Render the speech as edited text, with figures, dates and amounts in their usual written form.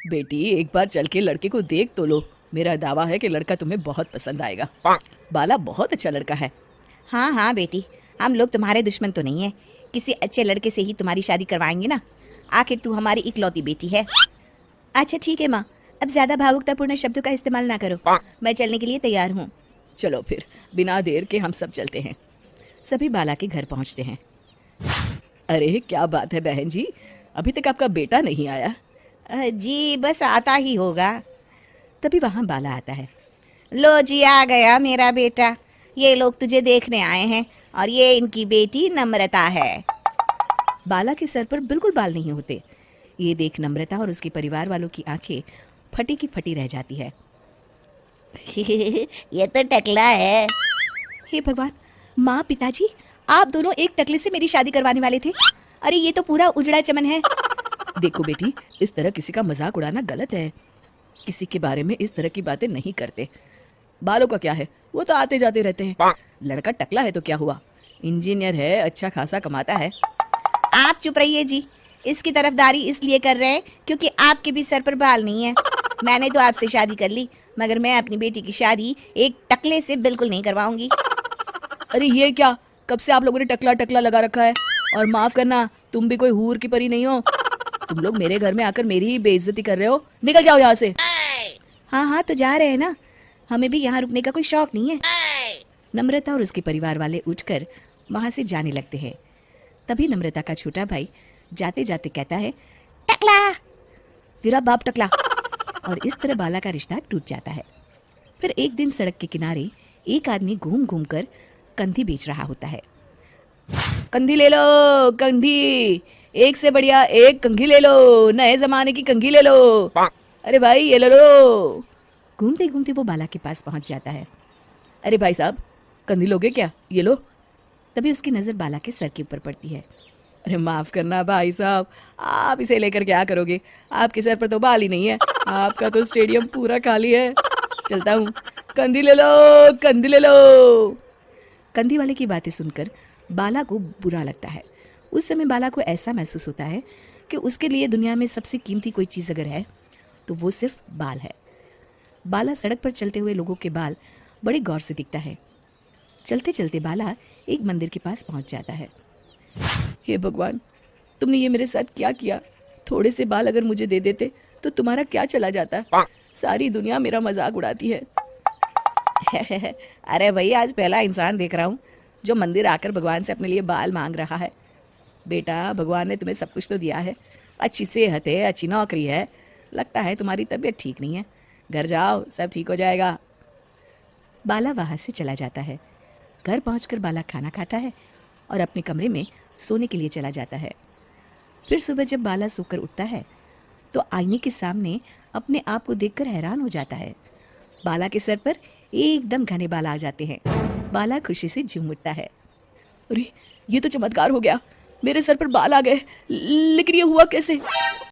बेटी एक बार चल के लड़के को देख तो लो। मेरा दावा है कि लड़का तुम्हें बहुत पसंद आएगा। बाला बहुत अच्छा लड़का है। हाँ हाँ बेटी, हम लोग तुम्हारे दुश्मन तो नहीं है। किसी अच्छे लड़के से ही तुम्हारी शादी करवाएंगे ना। आखिर तू हमारी इकलौती बेटी है। अच्छा ठीक है माँ, अब ज्यादा भावुकतापूर्ण शब्दों का इस्तेमाल ना करो। मैं चलने के लिए तैयार हूँ। चलो फिर बिना देर के हम सब चलते हैं। सभी बाला के घर पहुंचते हैं। अरे क्या बात है बहन जी, अभी तक आपका बेटा नहीं आया? जी बस आता ही होगा। तभी वहाँ बाला आता है। लो जी, आ गया मेरा बेटा। ये लोग तुझे देखने आए हैं और ये इनकी बेटी नम्रता है। बाला के सर पर बिल्कुल बाल नहीं होते। ये देख नम्रता और उसके परिवार वालों की आंखें फटी की फटी रह जाती है। ये तो टकला है। हे भगवान, माँ पिताजी, आप दोनों एक टकले से मेरी शादी करवाने वाले थे। अरे ये तो पूरा उजड़ा चमन है। देखो बेटी, इस तरह किसी का मजाक उड़ाना गलत है। किसी के बारे में इस तरह की बातें नहीं करते। बालों का क्या है, वो तो आते जाते रहते हैं। लड़का टकला है तो क्या हुआ, इंजीनियर है, अच्छा खासा कमाता है। आप चुप रहिए जी। इसकी तरफदारी इसलिए कर रहे हैं क्योंकि आपके भी सर पर बाल नहीं है। मैंने तो आपसे शादी कर ली, मगर मैं अपनी बेटी की शादी एक टकले से बिल्कुल नहीं करवाऊंगी। अरे ये क्या, कब से आप लोगों ने टकला टकला लगा रखा है? और माफ करना, तुम भी कोई हूर की परी नहीं हो। तुम लोग मेरे घर में आकर मेरी ही बेइज्जती कर रहे हो। निकल जाओ यहाँ से। हाँ हाँ तो जा रहे हैं ना, हमें भी यहाँ रुकने का कोई शौक नहीं है। नम्रता और उसके परिवार वाले उठकर वहां से जाने लगते हैं। तभी नम्रता का छोटा भाई जाते जाते कहता है, टकला। तेरा बाप टकला। और इस तरह बाला का रिश्ता टूट जाता है। फिर एक दिन सड़क के किनारे एक आदमी घूम घूम कर कंधी बेच रहा होता है। कंधी ले लो, कंधी, एक से बढ़िया एक कंघी ले लो, नए जमाने की कंघी ले लो। अरे भाई ये ले लो। घूमते घूमते वो बाला के पास पहुंच जाता है। अरे भाई साहब, कंधी लोगे क्या? ये लो। तभी उसकी नज़र बाला के सर के ऊपर पड़ती है। अरे माफ़ करना भाई साहब, आप इसे लेकर क्या करोगे? आपके सर पर तो बाल ही नहीं है। आपका तो स्टेडियम पूरा खाली है। चलता हूँ, कंधी ले लो, कंधी ले लो। कंधी वाले की बातें सुनकर बाला को बुरा लगता है। उस समय बाला को ऐसा महसूस होता है कि उसके लिए दुनिया में सबसे कीमती कोई चीज़ अगर है तो वो सिर्फ बाल है। बाला सड़क पर चलते हुए लोगों के बाल बड़े गौर से दिखता है। चलते चलते बाला एक मंदिर के पास पहुंच जाता है। हे भगवान, तुमने ये मेरे साथ क्या किया? थोड़े से बाल अगर मुझे दे देते तो तुम्हारा क्या चला जाता? सारी दुनिया मेरा मजाक उड़ाती है। अरे भैया, आज पहला इंसान देख रहा हूँ जो मंदिर आकर भगवान से अपने लिए बाल मांग रहा है। बेटा, भगवान ने तुम्हें सब कुछ तो दिया है, अच्छी सेहत है, अच्छी नौकरी है। लगता है तुम्हारी तबीयत ठीक नहीं है। घर जाओ, सब ठीक हो जाएगा। बाला वहाँ से चला जाता है। घर पहुंचकर बाला खाना खाता है और अपने कमरे में सोने के लिए चला जाता है। फिर सुबह जब बाला सोकर उठता है तो आईने के सामने अपने आप को देखकर हैरान हो जाता है। बाला के सर पर एकदम घने बाल आ जाते हैं। बाला खुशी से झूम उठता है। अरे ये तो चमत्कार हो गया, मेरे सर पर बाल आ गए। लेकिन ये हुआ कैसे?